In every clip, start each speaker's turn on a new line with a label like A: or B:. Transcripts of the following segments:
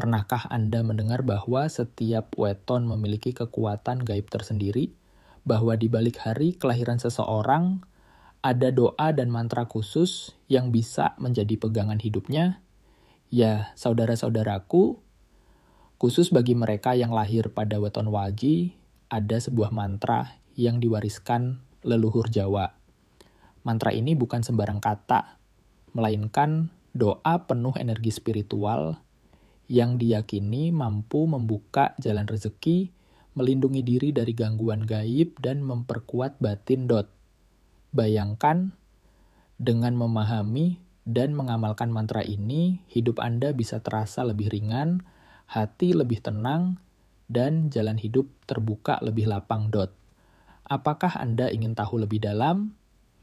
A: Pernahkah Anda mendengar bahwa setiap weton memiliki kekuatan gaib tersendiri? Bahwa di balik hari kelahiran seseorang, ada doa dan mantra khusus yang bisa menjadi pegangan hidupnya? Ya, saudara-saudaraku, khusus bagi mereka yang lahir pada weton Wagi, ada sebuah mantra yang diwariskan leluhur Jawa. Mantra ini bukan sembarang kata, melainkan doa penuh energi spiritual yang diyakini mampu membuka jalan rezeki, melindungi diri dari gangguan gaib, dan memperkuat batin. Bayangkan, dengan memahami dan mengamalkan mantra ini, hidup Anda bisa terasa lebih ringan, hati lebih tenang, dan jalan hidup terbuka lebih lapang. Apakah Anda ingin tahu lebih dalam?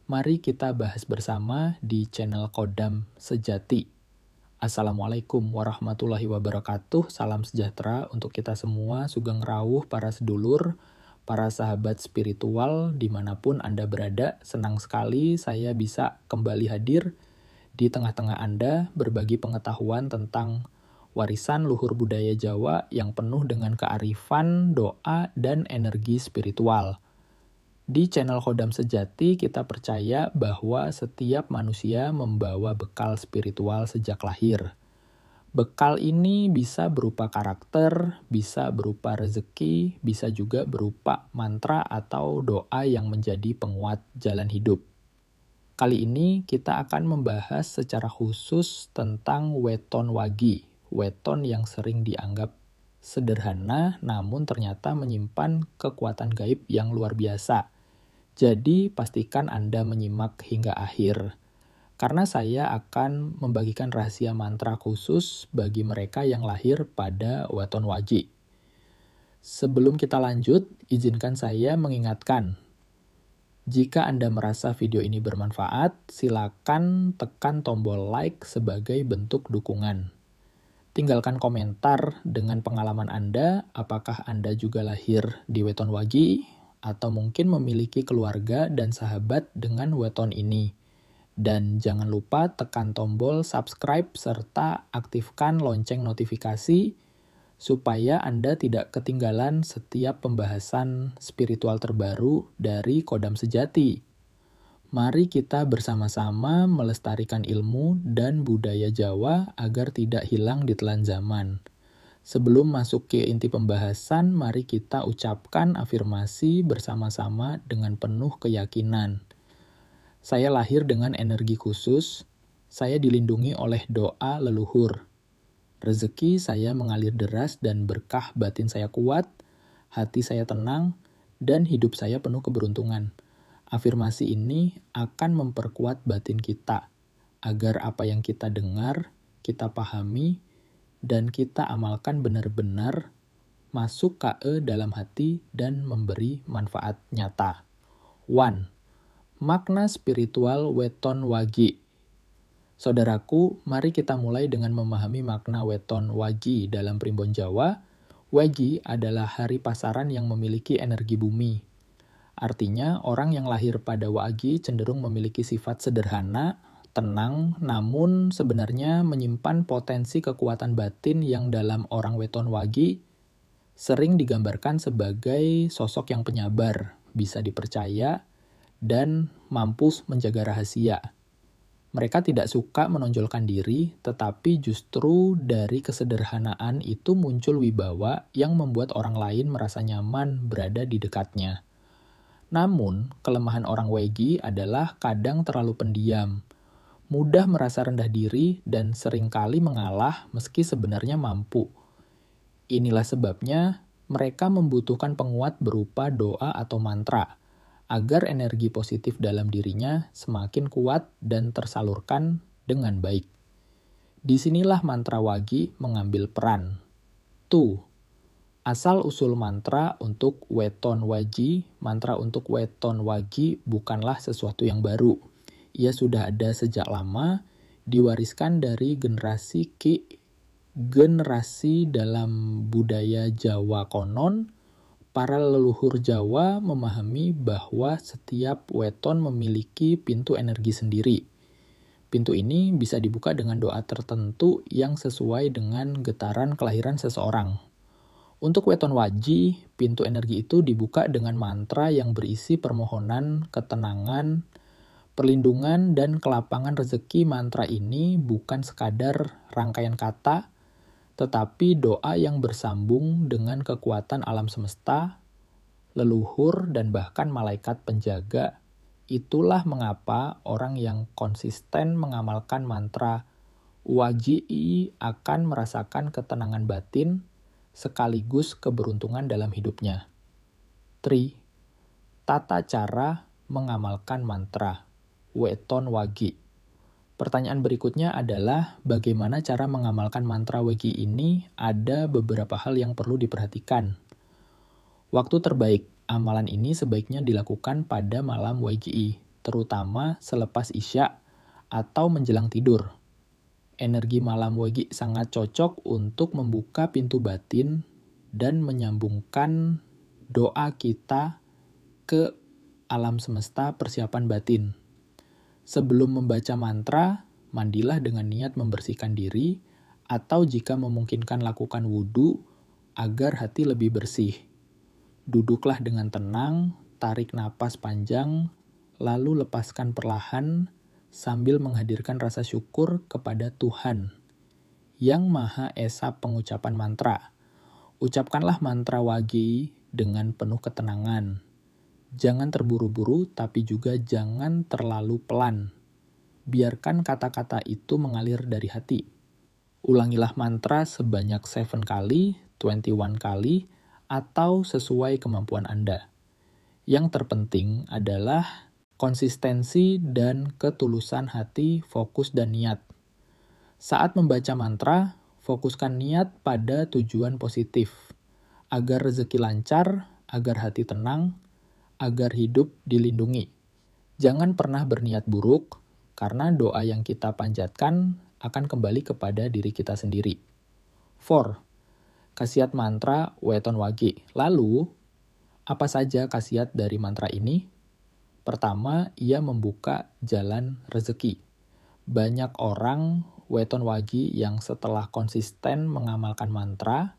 A: Mari kita bahas bersama di channel Kodam Sejati. Assalamualaikum warahmatullahi wabarakatuh. Salam sejahtera untuk kita semua, sugeng rawuh para sedulur, para sahabat spiritual dimanapun Anda berada. Senang sekali saya bisa kembali hadir di tengah-tengah Anda berbagi pengetahuan tentang warisan luhur budaya Jawa yang penuh dengan kearifan, doa, dan energi spiritual. Di channel Kodam Sejati, kita percaya bahwa setiap manusia membawa bekal spiritual sejak lahir. Bekal ini bisa berupa karakter, bisa berupa rezeki, bisa juga berupa mantra atau doa yang menjadi penguat jalan hidup. Kali ini kita akan membahas secara khusus tentang weton Wagi, weton yang sering dianggap sederhana namun ternyata menyimpan kekuatan gaib yang luar biasa. Jadi, pastikan Anda menyimak hingga akhir, karena saya akan membagikan rahasia mantra khusus bagi mereka yang lahir pada weton Wagi. Sebelum kita lanjut, izinkan saya mengingatkan, jika Anda merasa video ini bermanfaat, silakan tekan tombol like sebagai bentuk dukungan. Tinggalkan komentar dengan pengalaman Anda, apakah Anda juga lahir di weton Wagi, atau mungkin memiliki keluarga dan sahabat dengan weton ini. Dan jangan lupa tekan tombol subscribe serta aktifkan lonceng notifikasi supaya Anda tidak ketinggalan setiap pembahasan spiritual terbaru dari Kodam Sejati. Mari kita bersama-sama melestarikan ilmu dan budaya Jawa agar tidak hilang di telan zaman. Sebelum masuk ke inti pembahasan, mari kita ucapkan afirmasi bersama-sama dengan penuh keyakinan. Saya lahir dengan energi khusus, saya dilindungi oleh doa leluhur. Rezeki saya mengalir deras dan berkah batin saya kuat, hati saya tenang, dan hidup saya penuh keberuntungan. Afirmasi ini akan memperkuat batin kita, agar apa yang kita dengar, kita pahami, dan kita amalkan benar-benar masuk ke dalam hati dan memberi manfaat nyata. 1. Makna spiritual weton Wagi. Saudaraku, mari kita mulai dengan memahami makna weton Wagi dalam primbon Jawa. Wagi adalah hari pasaran yang memiliki energi bumi. Artinya, orang yang lahir pada Wagi cenderung memiliki sifat sederhana, tenang, namun sebenarnya menyimpan potensi kekuatan batin yang dalam orang weton Wagi sering digambarkan sebagai sosok yang penyabar, bisa dipercaya, dan mampu menjaga rahasia. Mereka tidak suka menonjolkan diri, tetapi justru dari kesederhanaan itu muncul wibawa yang membuat orang lain merasa nyaman berada di dekatnya. Namun, kelemahan orang Wagi adalah kadang terlalu pendiam, mudah merasa rendah diri, dan seringkali mengalah meski sebenarnya mampu. Inilah sebabnya mereka membutuhkan penguat berupa doa atau mantra, agar energi positif dalam dirinya semakin kuat dan tersalurkan dengan baik. Disinilah mantra Wagi mengambil peran. 2. Asal-usul mantra untuk weton Wagi, mantra untuk weton Wagi bukanlah sesuatu yang baru. Ia sudah ada sejak lama, diwariskan dari generasi ke generasi dalam budaya Jawa konon. Para leluhur Jawa memahami bahwa setiap weton memiliki pintu energi sendiri. Pintu ini bisa dibuka dengan doa tertentu yang sesuai dengan getaran kelahiran seseorang. Untuk weton waji, pintu energi itu dibuka dengan mantra yang berisi permohonan, ketenangan, perlindungan, dan kelapangan rezeki. Mantra ini bukan sekadar rangkaian kata, tetapi doa yang bersambung dengan kekuatan alam semesta, leluhur, dan bahkan malaikat penjaga. Itulah mengapa orang yang konsisten mengamalkan mantra waji akan merasakan ketenangan batin, sekaligus keberuntungan dalam hidupnya. 3. Tata cara mengamalkan mantra weton wagi. Pertanyaan berikutnya adalah bagaimana cara mengamalkan mantra wagi ini? Ada beberapa hal yang perlu diperhatikan. Waktu terbaik, amalan ini sebaiknya dilakukan pada malam wagi, terutama selepas isya atau menjelang tidur. Energi malam wagi sangat cocok untuk membuka pintu batin dan menyambungkan doa kita ke alam semesta persiapan batin. Sebelum membaca mantra, mandilah dengan niat membersihkan diri, atau jika memungkinkan lakukan wudhu agar hati lebih bersih. Duduklah dengan tenang, tarik napas panjang, lalu lepaskan perlahan, sambil menghadirkan rasa syukur kepada Tuhan yang Maha Esa pengucapan mantra. Ucapkanlah mantra wagi dengan penuh ketenangan. Jangan terburu-buru, tapi juga jangan terlalu pelan. Biarkan kata-kata itu mengalir dari hati. Ulangilah mantra sebanyak 7 kali, 21 kali, atau sesuai kemampuan Anda. Yang terpenting adalah konsistensi dan ketulusan hati, fokus dan niat. Saat membaca mantra, fokuskan niat pada tujuan positif, agar rezeki lancar, agar hati tenang, agar hidup dilindungi. Jangan pernah berniat buruk, karena doa yang kita panjatkan akan kembali kepada diri kita sendiri. 4. Khasiat mantra weton wagi. Lalu, apa saja khasiat dari mantra ini? Pertama, ia membuka jalan rezeki. Banyak orang weton wagi yang setelah konsisten mengamalkan mantra,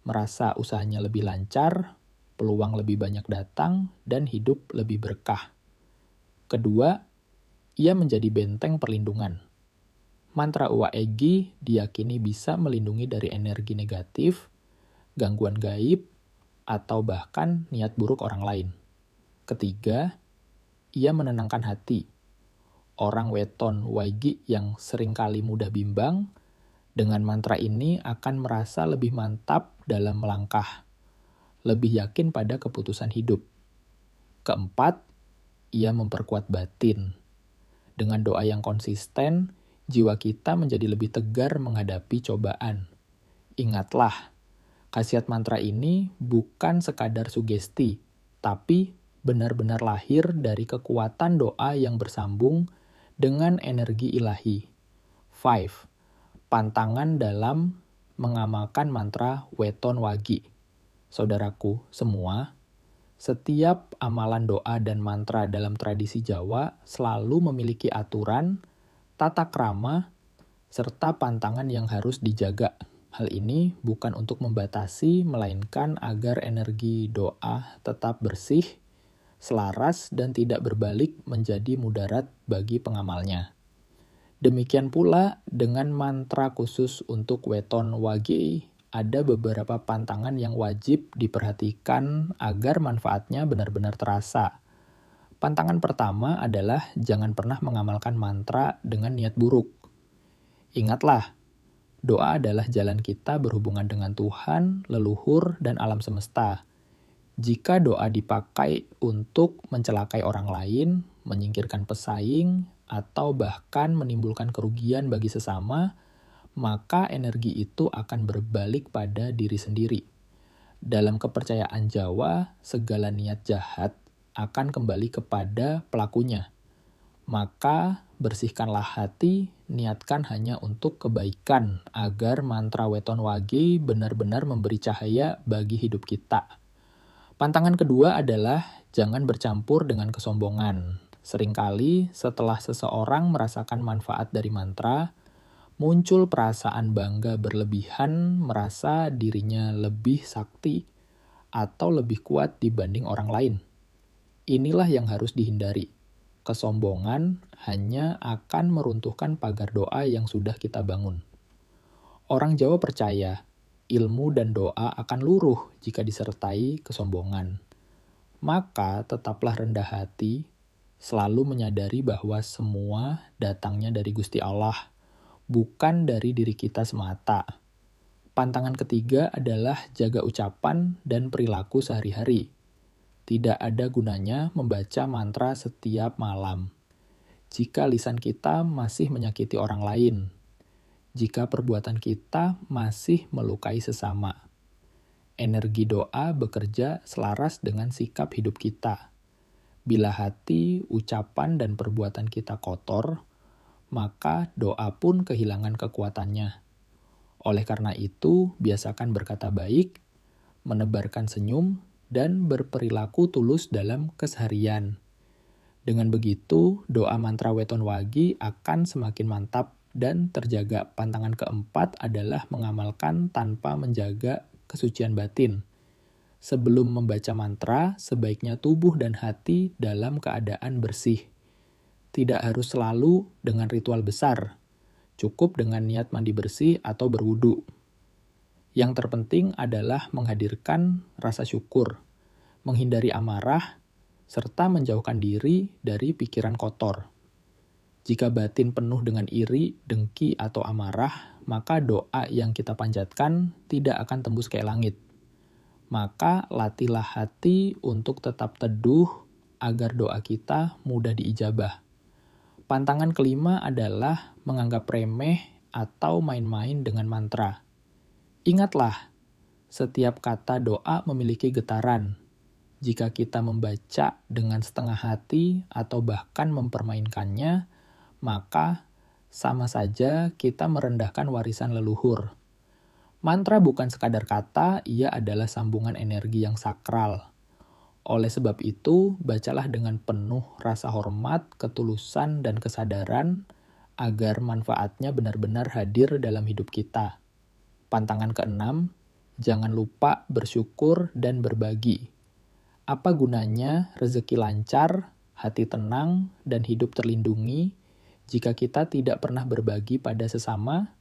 A: merasa usahanya lebih lancar, peluang lebih banyak datang, dan hidup lebih berkah. Kedua, ia menjadi benteng perlindungan. Mantra Uwa Egi diyakini bisa melindungi dari energi negatif, gangguan gaib, atau bahkan niat buruk orang lain. Ketiga, ia menenangkan hati. Orang weton wagi yang seringkali mudah bimbang, dengan mantra ini akan merasa lebih mantap dalam melangkah, lebih yakin pada keputusan hidup. Keempat, ia memperkuat batin. Dengan doa yang konsisten, jiwa kita menjadi lebih tegar menghadapi cobaan. Ingatlah, khasiat mantra ini bukan sekadar sugesti, tapi benar-benar lahir dari kekuatan doa yang bersambung dengan energi ilahi. 5. Pantangan dalam mengamalkan mantra weton wagi. Saudaraku semua, setiap amalan doa dan mantra dalam tradisi Jawa selalu memiliki aturan, tata krama, serta pantangan yang harus dijaga. Hal ini bukan untuk membatasi, melainkan agar energi doa tetap bersih, selaras, dan tidak berbalik menjadi mudarat bagi pengamalnya. Demikian pula dengan mantra khusus untuk weton wagi, ada beberapa pantangan yang wajib diperhatikan agar manfaatnya benar-benar terasa. Pantangan pertama adalah jangan pernah mengamalkan mantra dengan niat buruk. Ingatlah, doa adalah jalan kita berhubungan dengan Tuhan, leluhur, dan alam semesta. Jika doa dipakai untuk mencelakai orang lain, menyingkirkan pesaing, atau bahkan menimbulkan kerugian bagi sesama, maka energi itu akan berbalik pada diri sendiri. Dalam kepercayaan Jawa, segala niat jahat akan kembali kepada pelakunya. Maka bersihkanlah hati, niatkan hanya untuk kebaikan, agar mantra weton wagi benar-benar memberi cahaya bagi hidup kita. Pantangan kedua adalah jangan bercampur dengan kesombongan. Seringkali setelah seseorang merasakan manfaat dari mantra, muncul perasaan bangga berlebihan, merasa dirinya lebih sakti atau lebih kuat dibanding orang lain. Inilah yang harus dihindari. Kesombongan hanya akan meruntuhkan pagar doa yang sudah kita bangun. Orang Jawa percaya, ilmu dan doa akan luruh jika disertai kesombongan. Maka tetaplah rendah hati, selalu menyadari bahwa semua datangnya dari Gusti Allah, bukan dari diri kita semata. Pantangan ketiga adalah jaga ucapan dan perilaku sehari-hari. Tidak ada gunanya membaca mantra setiap malam jika lisan kita masih menyakiti orang lain, jika perbuatan kita masih melukai sesama. Energi doa bekerja selaras dengan sikap hidup kita. Bila hati, ucapan, dan perbuatan kita kotor, maka doa pun kehilangan kekuatannya. Oleh karena itu, biasakan berkata baik, menebarkan senyum, dan berperilaku tulus dalam keseharian. Dengan begitu, doa mantra Weton Wagi akan semakin mantap dan terjaga. Pantangan keempat adalah mengamalkan tanpa menjaga kesucian batin. Sebelum membaca mantra, sebaiknya tubuh dan hati dalam keadaan bersih. Tidak harus selalu dengan ritual besar, cukup dengan niat mandi bersih atau berwudu. Yang terpenting adalah menghadirkan rasa syukur, menghindari amarah, serta menjauhkan diri dari pikiran kotor. Jika batin penuh dengan iri, dengki, atau amarah, maka doa yang kita panjatkan tidak akan tembus ke langit. Maka latihlah hati untuk tetap teduh agar doa kita mudah diijabah. Pantangan kelima adalah menganggap remeh atau main-main dengan mantra. Ingatlah, setiap kata doa memiliki getaran. Jika kita membaca dengan setengah hati atau bahkan mempermainkannya, maka sama saja kita merendahkan warisan leluhur. Mantra bukan sekadar kata, ia adalah sambungan energi yang sakral. Oleh sebab itu, bacalah dengan penuh rasa hormat, ketulusan, dan kesadaran agar manfaatnya benar-benar hadir dalam hidup kita. Pantangan keenam, jangan lupa bersyukur dan berbagi. Apa gunanya rezeki lancar, hati tenang, dan hidup terlindungi jika kita tidak pernah berbagi pada sesama?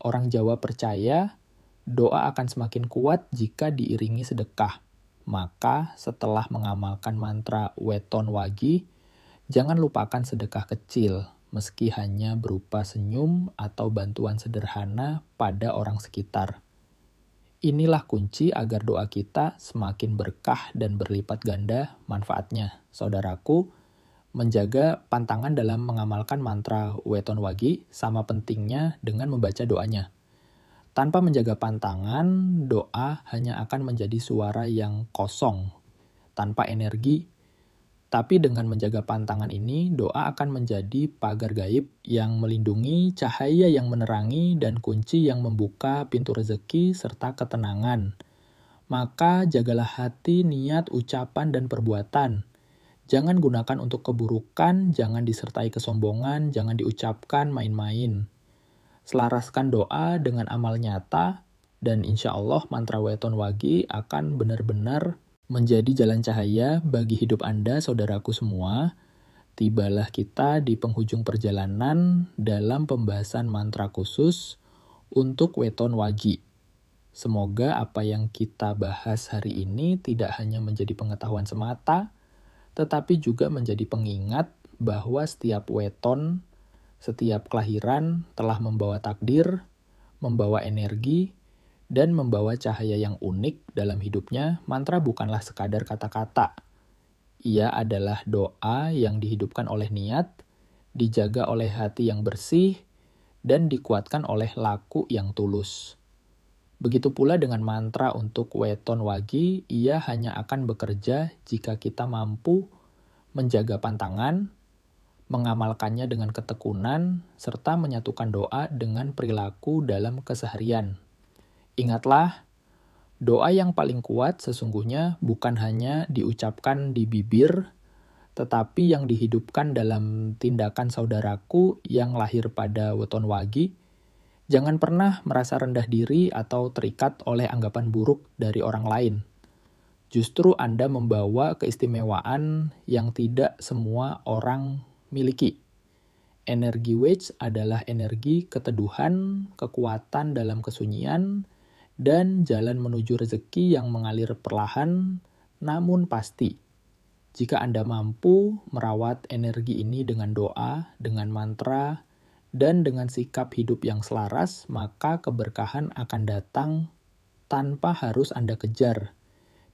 A: Orang Jawa percaya, doa akan semakin kuat jika diiringi sedekah. Maka setelah mengamalkan mantra Weton Wagi, jangan lupakan sedekah kecil, meski hanya berupa senyum atau bantuan sederhana pada orang sekitar. Inilah kunci agar doa kita semakin berkah dan berlipat ganda manfaatnya. Saudaraku, menjaga pantangan dalam mengamalkan mantra Weton Wagi sama pentingnya dengan membaca doanya. Tanpa menjaga pantangan, doa hanya akan menjadi suara yang kosong, tanpa energi. Tapi dengan menjaga pantangan ini, doa akan menjadi pagar gaib yang melindungi, cahaya yang menerangi, dan kunci yang membuka pintu rezeki serta ketenangan. Maka jagalah hati, niat, ucapan, dan perbuatan. Jangan gunakan untuk keburukan, jangan disertai kesombongan, jangan diucapkan main-main. Selaraskan doa dengan amal nyata, dan insya Allah mantra Weton Wagi akan benar-benar menjadi jalan cahaya bagi hidup Anda, saudaraku semua. Tibalah kita di penghujung perjalanan dalam pembahasan mantra khusus untuk Weton Wagi. Semoga apa yang kita bahas hari ini tidak hanya menjadi pengetahuan semata, tetapi juga menjadi pengingat bahwa setiap weton, setiap kelahiran telah membawa takdir, membawa energi, dan membawa cahaya yang unik dalam hidupnya. Mantra bukanlah sekadar kata-kata. Ia adalah doa yang dihidupkan oleh niat, dijaga oleh hati yang bersih, dan dikuatkan oleh laku yang tulus. Begitu pula dengan mantra untuk Weton Wagi, ia hanya akan bekerja jika kita mampu menjaga pantangan, mengamalkannya dengan ketekunan, serta menyatukan doa dengan perilaku dalam keseharian. Ingatlah, doa yang paling kuat sesungguhnya bukan hanya diucapkan di bibir, tetapi yang dihidupkan dalam tindakan saudaraku yang lahir pada weton wagi. Jangan pernah merasa rendah diri atau terikat oleh anggapan buruk dari orang lain. Justru Anda membawa keistimewaan yang tidak semua orang miliki. Energi Wage adalah energi keteduhan, kekuatan dalam kesunyian, dan jalan menuju rezeki yang mengalir perlahan namun pasti. Jika Anda mampu merawat energi ini dengan doa, dengan mantra, dan dengan sikap hidup yang selaras, maka keberkahan akan datang tanpa harus Anda kejar.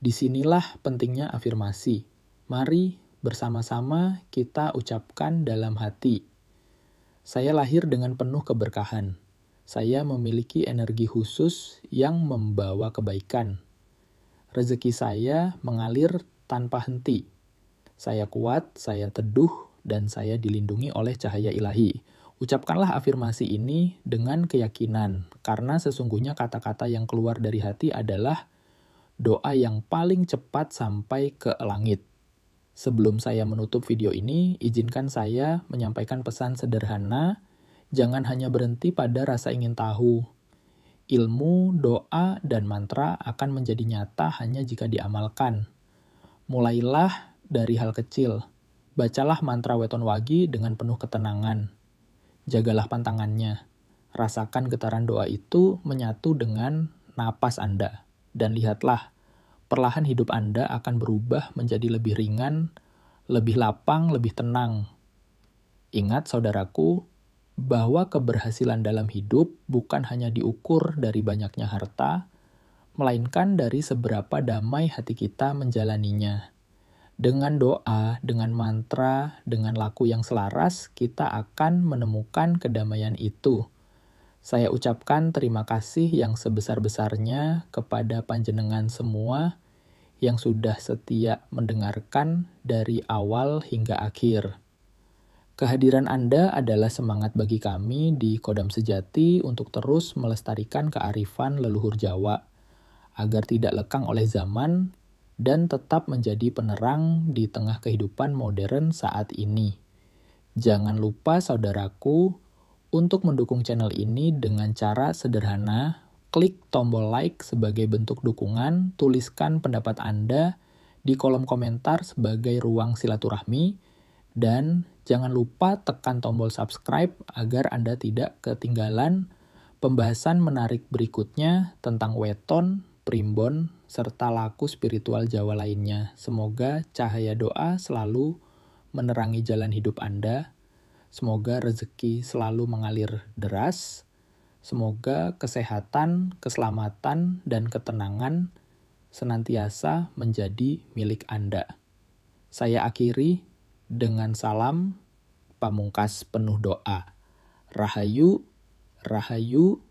A: Disinilah pentingnya afirmasi. Mari bersama-sama kita ucapkan dalam hati. Saya lahir dengan penuh keberkahan. Saya memiliki energi khusus yang membawa kebaikan. Rezeki saya mengalir tanpa henti. Saya kuat, saya teduh, dan saya dilindungi oleh cahaya ilahi. Ucapkanlah afirmasi ini dengan keyakinan, karena sesungguhnya kata-kata yang keluar dari hati adalah doa yang paling cepat sampai ke langit. Sebelum saya menutup video ini, izinkan saya menyampaikan pesan sederhana, jangan hanya berhenti pada rasa ingin tahu. Ilmu, doa, dan mantra akan menjadi nyata hanya jika diamalkan. Mulailah dari hal kecil. Bacalah mantra weton wagi dengan penuh ketenangan. Jagalah pantangannya. Rasakan getaran doa itu menyatu dengan napas Anda. Dan lihatlah, perlahan hidup Anda akan berubah menjadi lebih ringan, lebih lapang, lebih tenang. Ingat saudaraku, bahwa keberhasilan dalam hidup bukan hanya diukur dari banyaknya harta, melainkan dari seberapa damai hati kita menjalaninya. Dengan doa, dengan mantra, dengan laku yang selaras, kita akan menemukan kedamaian itu. Saya ucapkan terima kasih yang sebesar-besarnya kepada panjenengan semua yang sudah setia mendengarkan dari awal hingga akhir. Kehadiran Anda adalah semangat bagi kami di Kodam Sejati untuk terus melestarikan kearifan leluhur Jawa, agar tidak lekang oleh zaman dan tetap menjadi penerang di tengah kehidupan modern saat ini. Jangan lupa saudaraku, untuk mendukung channel ini dengan cara sederhana, klik tombol like sebagai bentuk dukungan, tuliskan pendapat Anda di kolom komentar sebagai ruang silaturahmi, dan jangan lupa tekan tombol subscribe agar Anda tidak ketinggalan pembahasan menarik berikutnya tentang weton, primbon, serta laku spiritual Jawa lainnya. Semoga cahaya doa selalu menerangi jalan hidup Anda. Semoga rezeki selalu mengalir deras. Semoga kesehatan, keselamatan, dan ketenangan senantiasa menjadi milik Anda. Saya akhiri dengan salam pamungkas penuh doa. Rahayu, rahayu,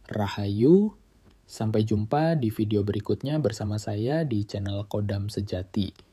A: rahayu. Sampai jumpa di video berikutnya bersama saya di channel Kodam Sejati.